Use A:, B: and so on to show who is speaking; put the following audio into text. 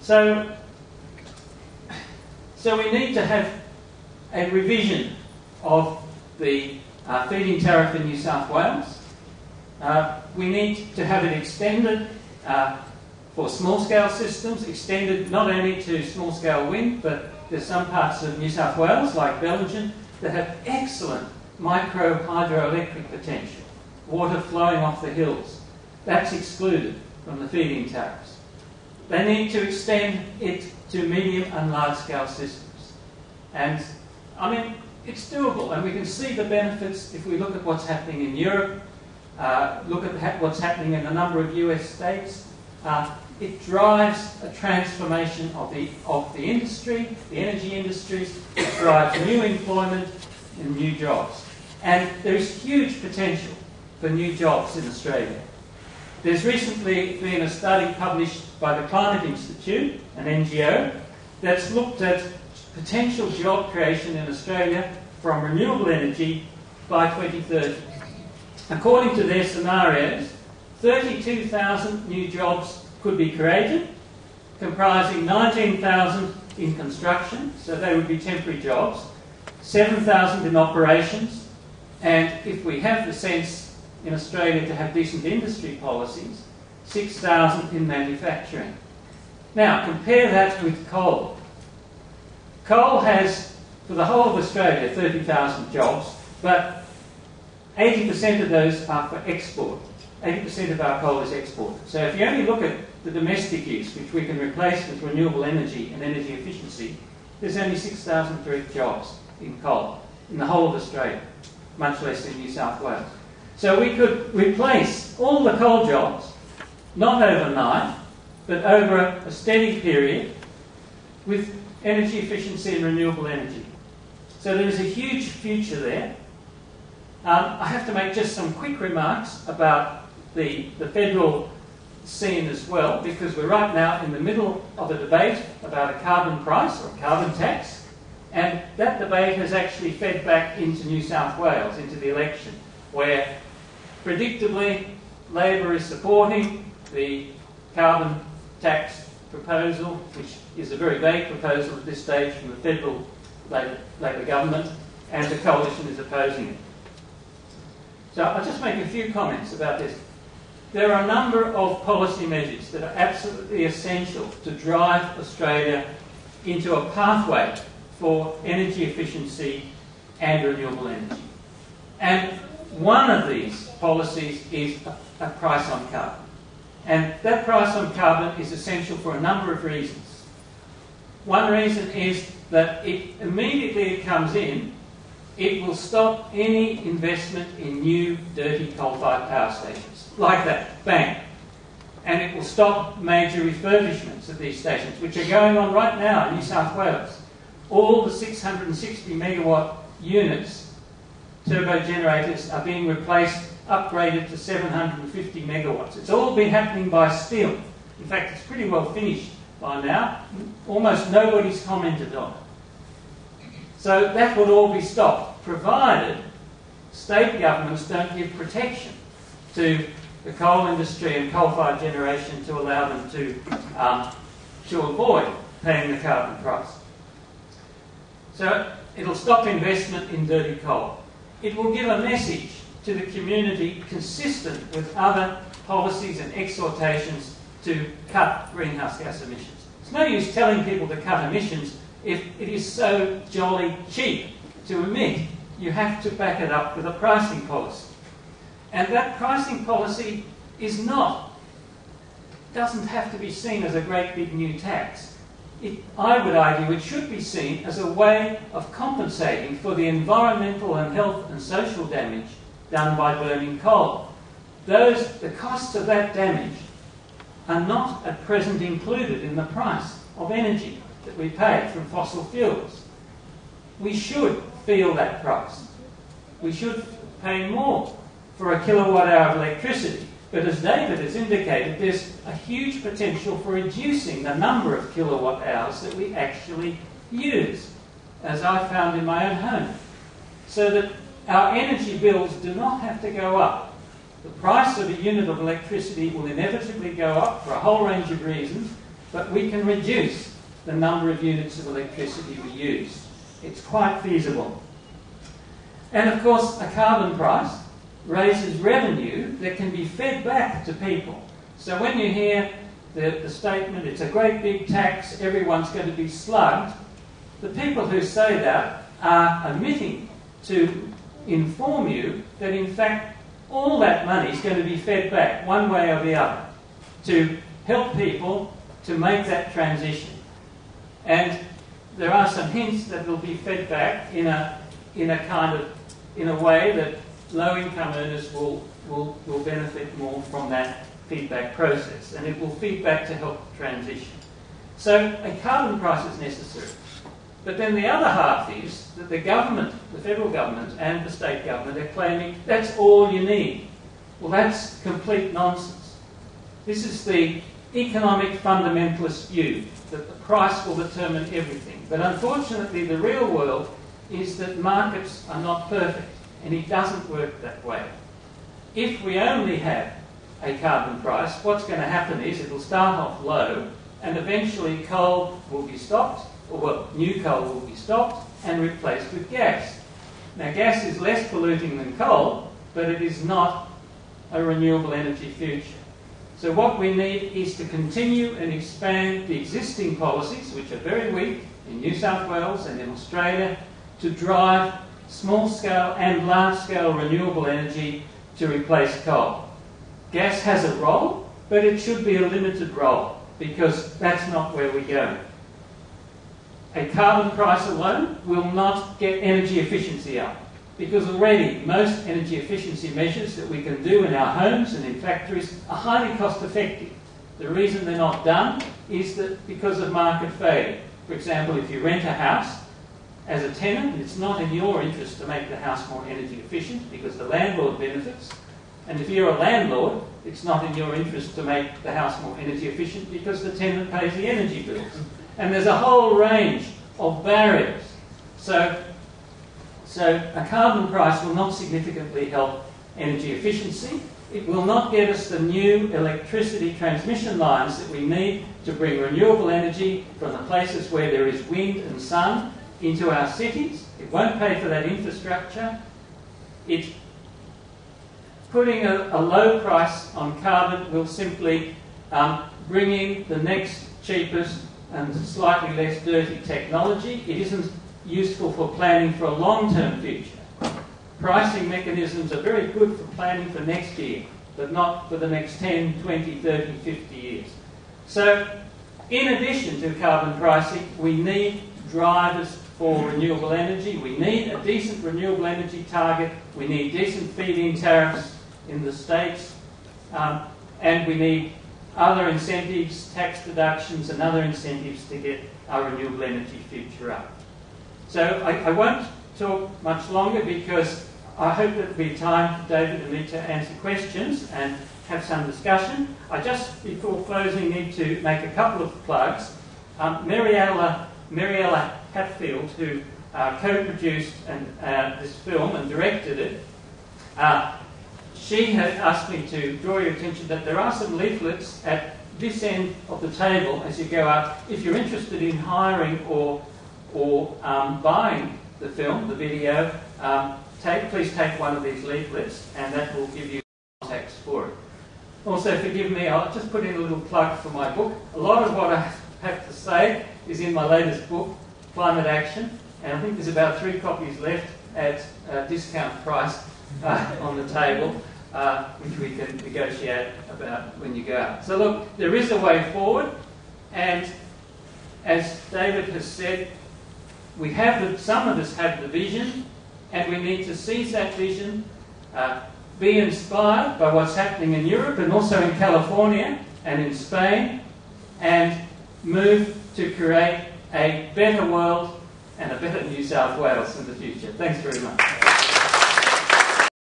A: So we need to have a revision of the feed-in tariff in New South Wales. We need to have it extended for small-scale systems, extended not only to small-scale wind, but there's some parts of New South Wales, like Belgium, that have excellent micro hydroelectric potential, water flowing off the hills. That's excluded from the feed-in tariffs. They need to extend it to medium and large-scale systems. And, I mean, it's doable, and we can see the benefits if we look at what's happening in Europe, look at what's happening in a number of US states. It drives a transformation of the industry, the energy industries. It drives new employment and new jobs. And there's huge potential for new jobs in Australia. There's recently been a study published by the Climate Institute, an NGO, that's looked at potential job creation in Australia from renewable energy by 2030. According to their scenarios, 32,000 new jobs could be created, comprising 19,000 in construction, so they would be temporary jobs, 7,000 in operations, and if we have the sense in Australia to have decent industry policies, 6,000 in manufacturing. Now, compare that with coal. Coal has, for the whole of Australia, 30,000 jobs, but 80% of those are for export. 80% of our coal is exported. So if you only look at the domestic use, which we can replace with renewable energy and energy efficiency, there's only 6,000 direct jobs in coal in the whole of Australia, much less in New South Wales. So we could replace all the coal jobs, not overnight, but over a steady period, with energy efficiency and renewable energy. So there is a huge future there. I have to make just some quick remarks about the federal scene as well, because we're right now in the middle of a debate about a carbon price or a carbon tax, and that debate has actually fed back into New South Wales, into the election, where predictably Labor is supporting the carbon tax proposal, which is a very vague proposal at this stage from the federal Labor government, and the coalition is opposing it. So I'll just make a few comments about this. There are a number of policy measures that are absolutely essential to drive Australia into a pathway for energy efficiency and renewable energy. And one of these policies is a price on carbon. And that price on carbon is essential for a number of reasons. One reason is that immediately it comes in, it will stop any investment in new, dirty coal-fired power stations. Like that, bang. And it will stop major refurbishments of these stations, which are going on right now in New South Wales. All the 660 megawatt units, turbo generators, are being replaced, upgraded to 750 megawatts. It's all been happening by stealth. In fact, it's pretty well finished by now. Almost nobody's commented on it. So that would all be stopped, provided state governments don't give protection to the coal industry and coal-fired generation to allow them to avoid paying the carbon price. So it'll stop investment in dirty coal. It will give a message to the community consistent with other policies and exhortations to cut greenhouse gas emissions. It's no use telling people to cut emissions if it is so jolly cheap to emit. You have to back it up with a pricing policy. And that pricing policy doesn't have to be seen as a great big new tax. I would argue it should be seen as a way of compensating for the environmental and health and social damage done by burning coal. The costs of that damage are not at present included in the price of energy that we pay from fossil fuels. We should feel that price. We should pay more for a kilowatt hour of electricity. But as David has indicated, there's a huge potential for reducing the number of kilowatt hours that we actually use, as I found in my own home, so that our energy bills do not have to go up. The price of a unit of electricity will inevitably go up for a whole range of reasons, but we can reduce the number of units of electricity we use. It's quite feasible. And of course, a carbon price raises revenue that can be fed back to people. So when you hear the statement, it's a great big tax, everyone's going to be slugged, the people who say that are omitting to inform you that in fact all that money is going to be fed back one way or the other to help people to make that transition. And there are some hints that will be fed back in a way that low-income earners will benefit more from that feedback process, and it will feed back to help the transition. So a carbon price is necessary. But then the other half is that the government, the federal government and the state government are claiming that's all you need. Well, that's complete nonsense. This is the economic fundamentalist view, that the price will determine everything. But unfortunately, the real world is that markets are not perfect, and it doesn't work that way. If we only have a carbon price, what's going to happen is it'll start off low, and eventually coal will be stopped, or well, new coal will be stopped and replaced with gas. Now, gas is less polluting than coal, but it is not a renewable energy future. So what we need is to continue and expand the existing policies, which are very weak in New South Wales and in Australia, to drive small-scale and large-scale renewable energy to replace coal. Gas has a role, but it should be a limited role, because that's not where we go. A carbon price alone will not get energy efficiency up, because already most energy efficiency measures that we can do in our homes and in factories are highly cost effective. The reason they're not done is that because of market failure. For example, if you rent a house as a tenant, it's not in your interest to make the house more energy efficient because the landlord benefits. And if you're a landlord, it's not in your interest to make the house more energy efficient because the tenant pays the energy bills. And there's a whole range of barriers. So a carbon price will not significantly help energy efficiency. It will not get us the new electricity transmission lines that we need to bring renewable energy from the places where there is wind and sun into our cities. It won't pay for that infrastructure. Putting a low price on carbon will simply bring in the next cheapest and slightly less dirty technology. It isn't useful for planning for a long-term future. Pricing mechanisms are very good for planning for next year, but not for the next 10, 20, 30, 50 years. So, in addition to carbon pricing, we need drivers for renewable energy. We need a decent renewable energy target. We need decent feed-in tariffs in the states. And we need other incentives, tax deductions and other incentives to get our renewable energy future up. So I won't talk much longer because I hope there'll be time for David and me to answer questions and have some discussion. I just, before closing, need to make a couple of plugs. Mariella Hatfield, who co-produced this film and directed it, she had asked me to draw your attention that there are some leaflets at this end of the table as you go up. If you're interested in hiring or buying the film, the video, please take one of these leaflets and that will give you contacts for it. Also, forgive me, I'll just put in a little plug for my book. A lot of what I have to say is in my latest book, Climate Action, and I think there's about 3 copies left at a discount price on the table, which we can negotiate about when you go out. So look, there is a way forward, and as David has said, some of us have the vision, and we need to seize that vision, be inspired by what's happening in Europe and also in California and in Spain, and move to create a better world and a better New South Wales in the future. Thanks very much.